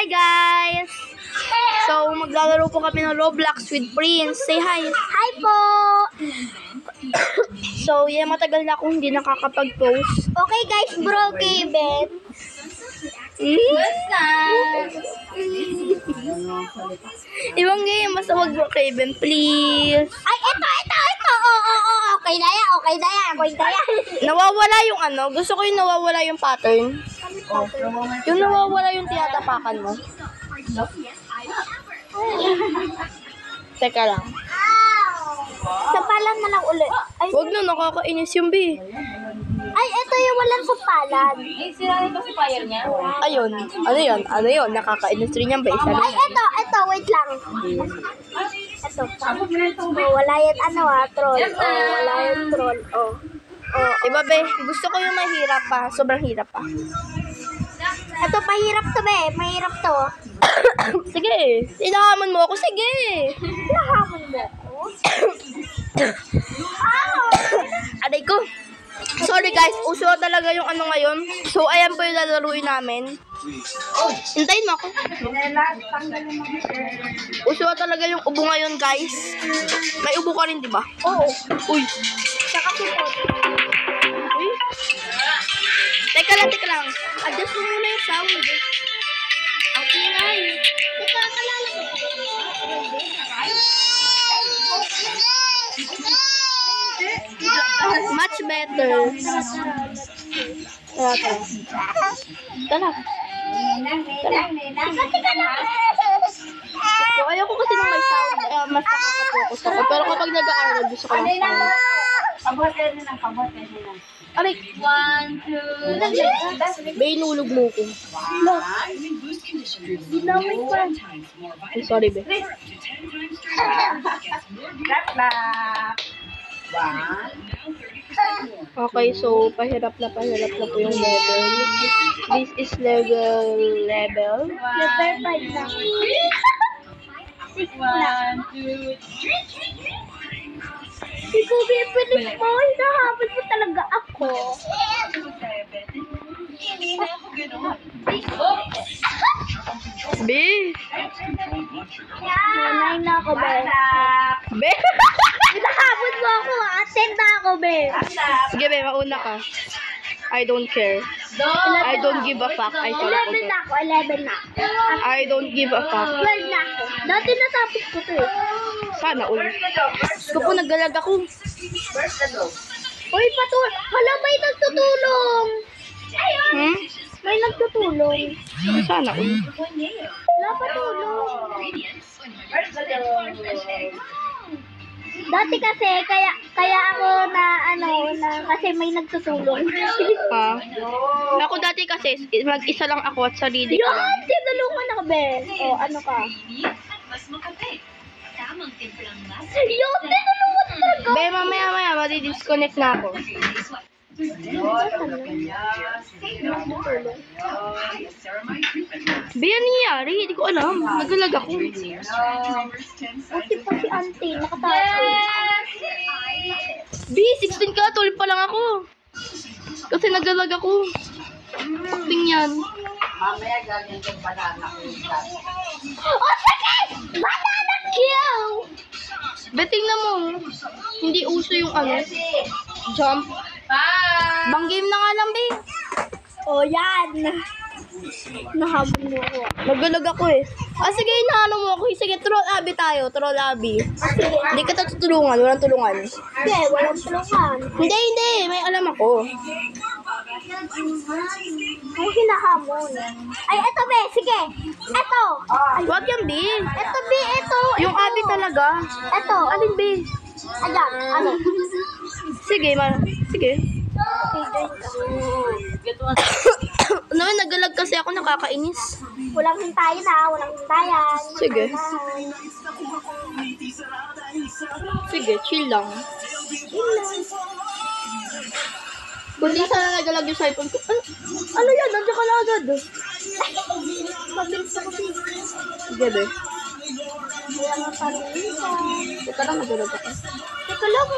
Hi guys! So, maglalaro po kami ng Roblox with Prince. Say hi! Hi po! So, matagal na akong hindi nakakapag-post. Okay guys, bro, Kevin. Ibang game, basta wag mo Kevin, please. Ay, ito. Okay na yan. Nawawala yung ano, gusto ko yung nawawala yung pattern. Yung nawawala yung tinatapakan mo. Teka lang. Sapalan na lang ulit. Ay, Wag na, nakakainis yung B. ay, ito yung walang sapalan. Sira ito si fire niya. Ayun. Ano yun? Nakakainis rin yan ba? Isa Ay, rin. ito, wait lang. Ito. Oh, wala yan, troll. Oh, wala yan, troll. Oh. Iba be, gusto ko yung mahirap pa. Sobrang hirap pa. Ito, mahirap to, be. Mahirap to. Sige. Ilahamon mo ako. Sige. Lahamon mo ako. Aday ko. Sorry guys, uso talaga yung ano ngayon. So, ayan po yung lalaruin namin. Hintayin mo ako. Uso talaga yung ubo ngayon guys. May ubo ka rin, di ba? Oo. Uy. Saka support. Uy. Teka lang. Adjust mo muna yung sound. Okay na yun. Teka, kalala ko. Much better. Okay. Tala. So, ayoko kasi nung may sound. Mas nakaka-focus ako. Pero kapag nag-aaral, gusto ko ng sound. Pabote na. Aray. 1, 2, Be, inulog mo ko. Ginamit ko. Ay, sorry, be. clap. Okay, so, pahirap na po yung level. This is level. Level 5 lang. 1, 2, Ikaw, bibilis mo. Hinahabol mo talaga ako. Be. Nanay na ako, be. Be. Hinahabol mo ako. Attend na ako, be. Sige, be, mauna ka. I don't care. I don't give a fuck. Ay, sorry po. 11 na ako. 11 na. I don't give a fuck. 12 na ako. Dati natapos ko to eh. Sana ulit. Gusto po, naggalag ako. Uy, hala, may nagtutulong. Hmm? May nagtutulong. Sana ulit. Wala patulong. Dati kasi, kaya ako kasi may nagtutulong. Ha? Ako dati kasi, mag-isa lang ako at sarili ko lang. Yun, tinulungan ako, be. O, ano ka? Yun, tinulungan talaga. Be, mamaya, madi-disconnect na ako. Be, ano nangyari? Hindi ko alam. Nagalag ako. Buti pa si auntie, nakatapos. Be, 16 ka, 12 pa lang ako. Kasi nagalag ako. Acting yan. Mamaya ganyan yung banana ko. Oh, sige! Banana kill! Be, tingnan mo. Hindi uso yung ano. Jump. Bye! Bang game na nga lang, Be. Oh, yan. Nahabol mo ako. Nagalag ako eh. Sige, inaano mo ako. Sige, troll abi tayo. Troll abi. Hindi ka tutulungan. Walang tulungan. Hindi, walang tulungan. Hindi. May alam ako. Ay, hinahamon. Ay, eto, be. Sige. Eto. Wag yan, B. Eto, be. Eto. Yung abi talaga. Eto. Alin, B? Ayan. Ano? Sige, Sige. Okay, join ka. Naman, nagalag kasi ako. Nakakainis. Walang hintayan ha. Walang hintayan. Sige. Sige, chill lang. Kundi sana nagalag yung cellphone ko. Ano yan? Nandiyan ka na agad. Mabilis ako. Sige, be. Walang hintayan. Teka lang, nagalag ako. Teka lang.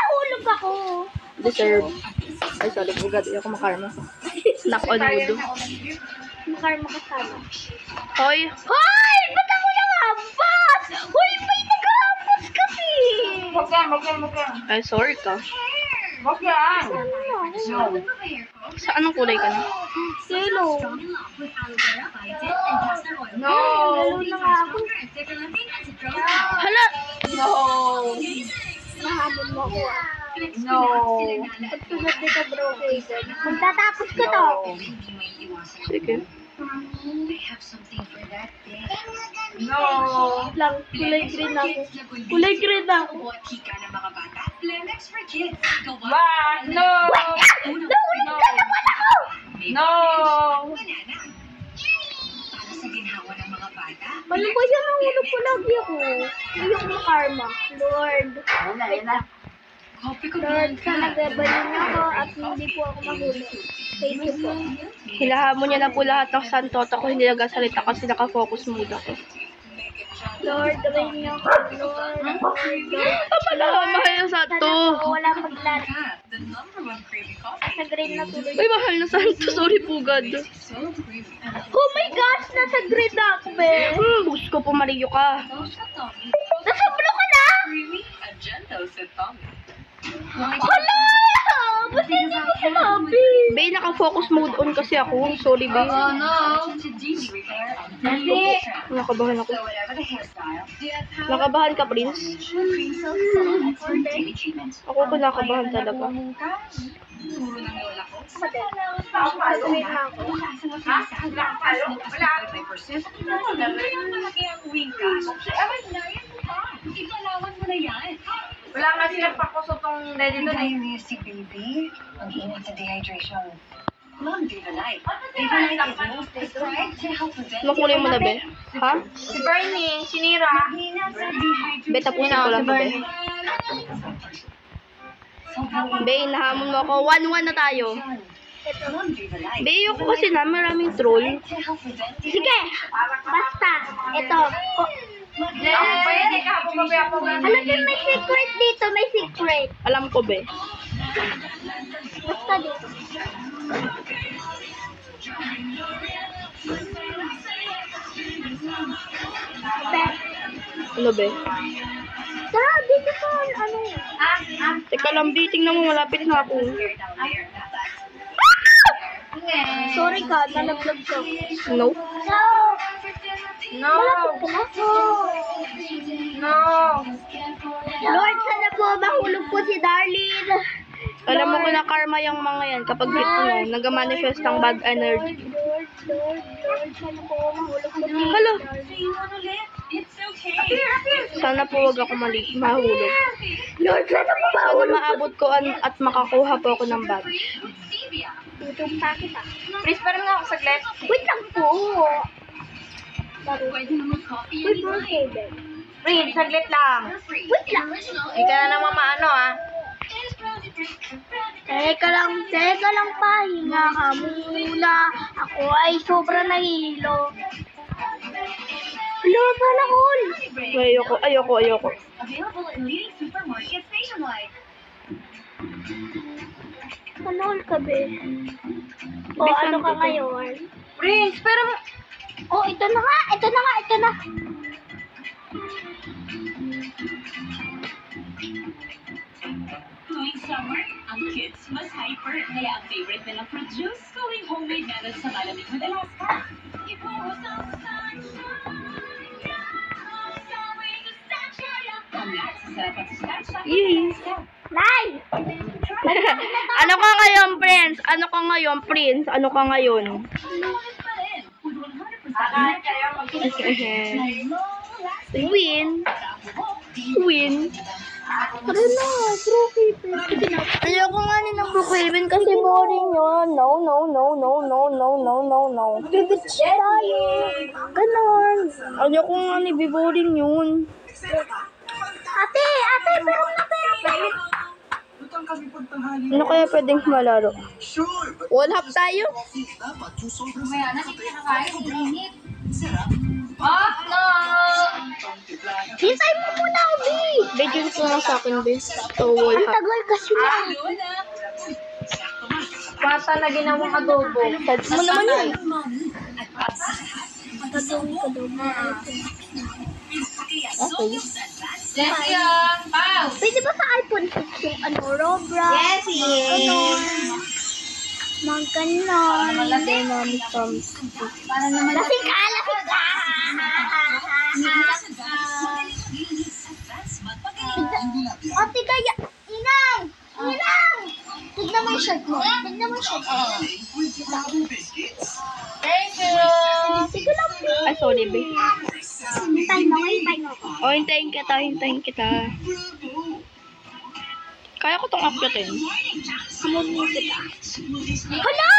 Nahulog ako. Deserve. Ay, sorry. Bugad. Ayaw ko makarma. Knock on wood. Karma kasama. Hoy! Hoy! Ba't ako nangabas? Hoy, may nag-aabas kasi! Wag yan. Ay, sorry ka. Wag yan. Sa anong kulay ka na? Hello. No. Lalo na nga ako. Hala! No. Mahamon mo ako. No. Pagtulad dito, bro, Hazel. Magtatapos ko to. Sige. No. Lang, kulay green ako. Kulay green ako. Wag. No. Nahulog ka naman ako! No. Mali ba yan? Nahulog ko lagi ako. Ayok mo karma. Lord. Ayun na. Lord, sana gabanin niyo ako at hindi po ako mahulog. Thank you po. Hilahamon niya na po lahat ng santot. Ako hindi nagasalita kasi nakafocus mode ako. Lord, gabanin niyo ako. Lord. Pala, mahal na santo. Wala maglan. Sa green na tuloy. Uy, mahal na santo. Sorry po, God. Oh my gosh! Nasa green na ako, be. Bus ko po, Mario ka. Nasa blue ka na! Hala! Ba't hindi mo sinabi? Bay, naka-focus mode on kasi ako. Sorry, Bay. Nakabahan ako. Nakabahan ka, Prince? Ako ko nakabahan talaga. Sa green na ako. Wala nga silang pakusotong ready doon eh. Si baby, mag-ingat sa dehydration. Mom, Diva Light. Diva Light is most prescribed to help prevent Makulay mo na, Be. Ha? Si Bernie, sinira. Be, tapusin ko lang to, Be. Be, nahamon mo ako. 1-1 na tayo. Mom, Diva Light. Be, yung kasi na maraming troll. To help prevent Sige! Basta, ito. Pwede ka, pumabaya po. Alam mo, may secret dito, may secret. Alam ko, Be. Basta dito. Be, Ano, Be? tara, dito ka, ano. Teka lang, Be. Tingnan mo, malapit na ako. Sorry ka, nalaglag ka. No? No! No. Malapit ka na. No. Lord, sana po mahulog po si Darlene. Alam mo ko na karma yung mga yan kapag hit mo, nag-manifest ng bad energy. Lord, sana po mahulog po si Hello. Darlene. Sana po wag ako mahulog. Lord, sana po Sana mahulog po. maabot ko at makakuha po ako ng badge. Tutumpa kita. Please, parang nga ako saglit. Wait lang po. Wait, birthday, babe. Prince, saglit lang. Wait lang. Hindi ka na naman maano ah. Teka lang, pahinga ka muna. Ako ay sobra nahihilo. Hello, pala all. Ayoko. available in leading supermarkets nationwide. Ano ka, be? O, Be, ano ka saan ngayon? Prince, pero... Oh, ito na. Tuwing summer, ang kids mas hyper, kaya ang favorite nilang produce gawing homemade meron sa malamig with Alaska. Ipuhos ang ang nuts, sarap at sustansya. Yay! Nay! Ano ka ngayon, Prince? Ano ka ngayon? Pa rin, with 100% Win. Tara na, Brookhaven. Ayoko nga ni ng Brookhaven kasi boring yun. No. Bibits tayo. Ganon. Ayoko nga ni boring yun. Ate, pero na. Ano kaya pwedeng malaro? Wall hop tayo? Hintay mo muna ako, B. Video ko lang sa akin, bes. So, wall Ang hop. tagal kasi na. Pata na ginawang adobo. Sads mo naman yun. Okay. Pwede ba sa iPhone 6 yung ano, Roblox? Yes, Ganon. Mga ganon. Then, from Lasing ka, lasing ka! O, tiga, inang! Inang! Tignan mo yung shirt mo. Tignan mo yung shirt mo. Thank you. Sige lang, please. Ay, sorry, babe. Hintay mo, hintay mo. Oh, hintayin kita. Kaya ko tong uploadin. Hala!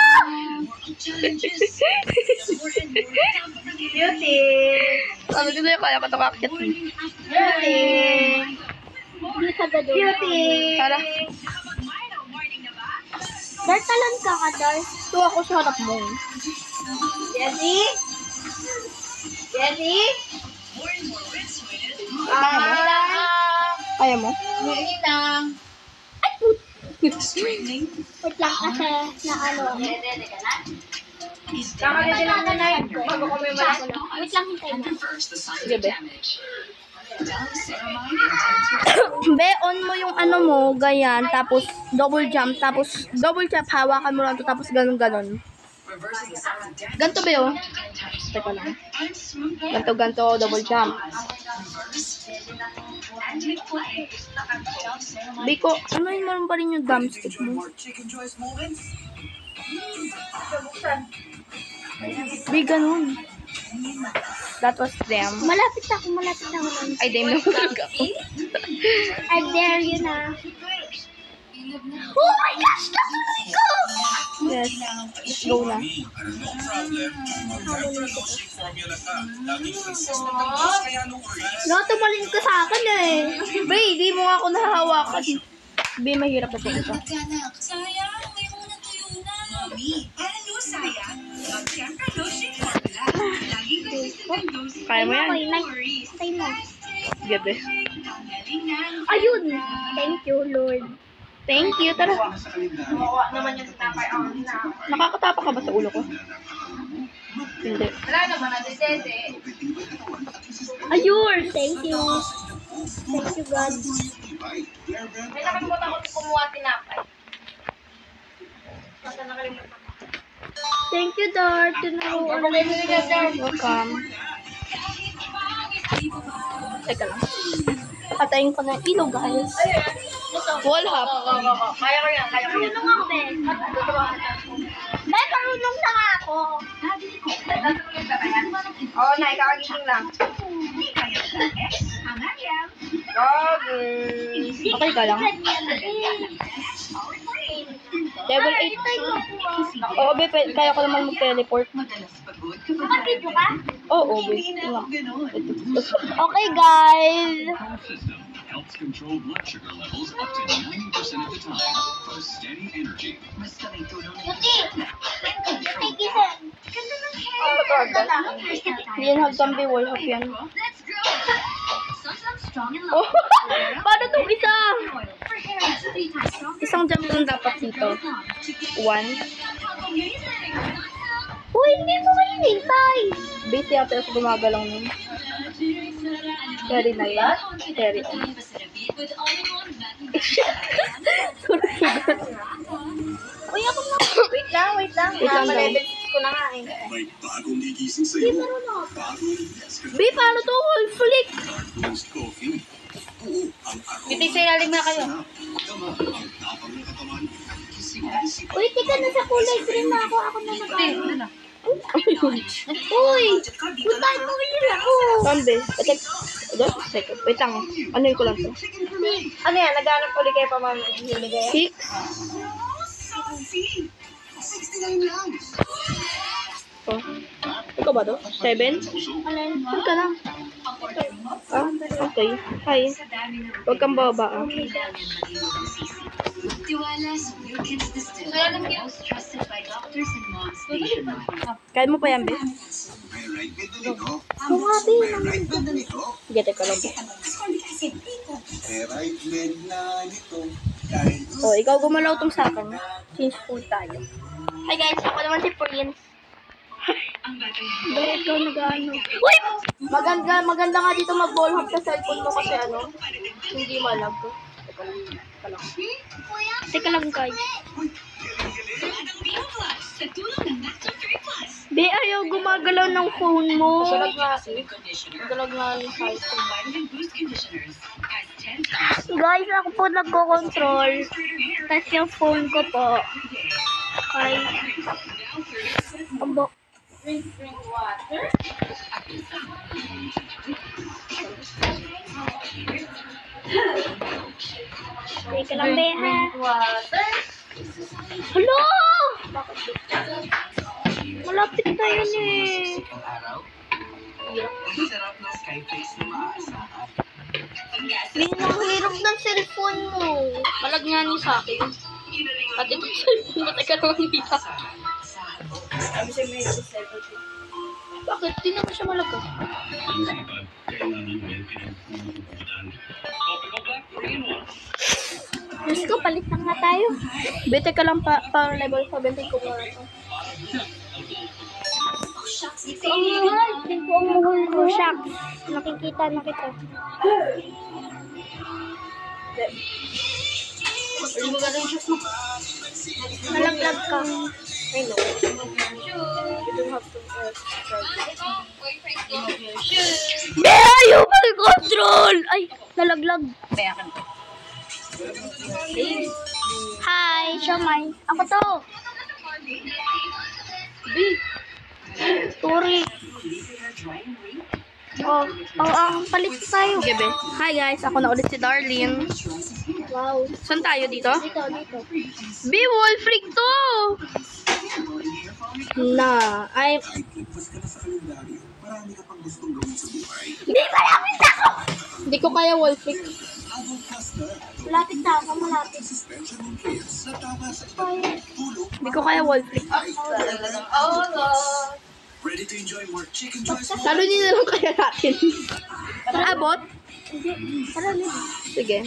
Cutie. Sabi ko sa'yo, kaya ko tong uploadin. Cutie. Hindi ka gado. Cutie. Tara. Dar, talon ka ka, Dar. Ito ako sa harap mo. Jessie? Jessie? Kaya mo? Ninang. Wait lang kasi na ano. Kakalitin lang na yun. Bago ko may malaki. Wait lang, hintay mo. Sige, be. Be, on mo yung ano mo, ganyan, tapos double jump, tapos double jump, hawakan mo lang to, tapos ganun. Ganto be, oh. Teka lang. Ganto, double jump. Biko, ano yun mo pa rin yung thumbstick mo? Be, ganun. That was them. Malapit ako. Ay, damn, nahulog ako. I dare you na. Oh my gosh! Natuloy ko! Yes, let's go na. No, tumalin ka sa akin eh. Be, di mo nga ako nahahawakan. Be, mahirap na ito. Kaya mo yan. Okay, like, hintay mo. Sige, be. Ayun! Thank you, Lord. Thank you, tara. Makuha naman yung tinapay. Oh, na. Nakakatapa ka ba sa ulo ko? Hindi. Wala naman na desete. Ayun! Thank you. Thank you, God. May nakalimutan ko kumuha tinapay. Basta nakalimutan ko. Thank you, Dar. Tinuruan mo. Welcome. Teka lang. Patayin ko na yung ilaw, guys. Wall hop. Kaya ko yan. Marunong ako, Ben. Ben, marunong na nga ako. Oo, na, ikakagising lang. Okay ka lang. Level 8. Oo, be, kaya ko naman mag-teleport. Nakapidyo ka? Oo, be. Nga. Okay, guys. Helps control blood sugar levels up to 90% of the time for steady energy. Yuti! Yuti, gising. Ganda ng hair. Hindi yan hagtambi, wall hop yan. Oh, paano itong isa? Isang jump lang dapat dito. 1. Uy, hindi mo kayo hintay. Busy ako sa gumagalaw nun. Carry na yan. Carry on. Sorry. Uy, ako nga. Wait lang. Wait lang, Level 6 ko na nga eh. May bagong gigising sa'yo. Bagong Nescafe Be, paano to whole flick? Dark Roast Coffee. Oo, ang aroma. Bitig sa ilalim na kayo. Tama, ang tapang ng katawan. Gising-gising. Uy, tika na sa kulay green na ako. Ako na nag-ano. Uy, puntahan mo rin ako. Saan, be? Second. Wait lang. Ano yun ko lang to? Ano yan? Naghanap ulit kayo pa mamimigay? 6. Oh. Ikaw ba to? 7? Huwag ka lang. Ah, okay. Hi. Huwag kang bababa. Kaya mo pa yan, be? May right with the nito. Ako nga, Be. Right with the nito. Sige, teka lang, be. May right med na nito. O, ikaw gumalaw tong sa akin. Change food tayo. Hi guys, ako naman si Prince. Bakit ikaw nag-ano? Uy! Maganda nga dito mag-ball hop sa cellphone mo kasi ano, hindi malag. Teka lang guys. Be, ayaw gumagalaw ng phone mo. Galag nga eh. Galag nga ni size ko. Guys, ako po nagko-control. Tapos yung phone ko po. Ay. Abo. Teka lang, be, ha? Hello! Malapit na yun eh. Ang hirap ng cellphone mo. Malag nga ni sa akin. At ito cellphone mo, teka lang dito. Bakit? Di naman siya malag ah. Diyos ko, palit na nga tayo. Bete ka lang pa level 70 ko pa ito. Ito ang muhol. Ito ang muhol ko, shucks. Nakikita na kita. Ano ba ganun siya mo? Malaglag ka. I know. You don't have to Be, ayaw mag-control! Ay, nalaglag. Hi, Shamay. Ako to. Sorry. Oh, ang palit tayo. Sige, be. Hi guys, ako na ulit si Darlene. Wow. Saan tayo dito? Dito. Be, wall freak to! Na, ay... Hindi ko kaya wall freak. Malapit na ako, malapit. Hindi ko kaya wall freak. Ready to enjoy more chicken joys? Lalo nyo na lang kaya natin. Abot? Tara, Sige.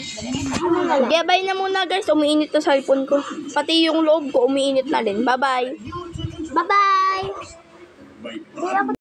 Okay, bye na muna guys. Umiinit na cellphone ko. Pati yung loob ko umiinit na rin. Bye-bye. Bye-bye!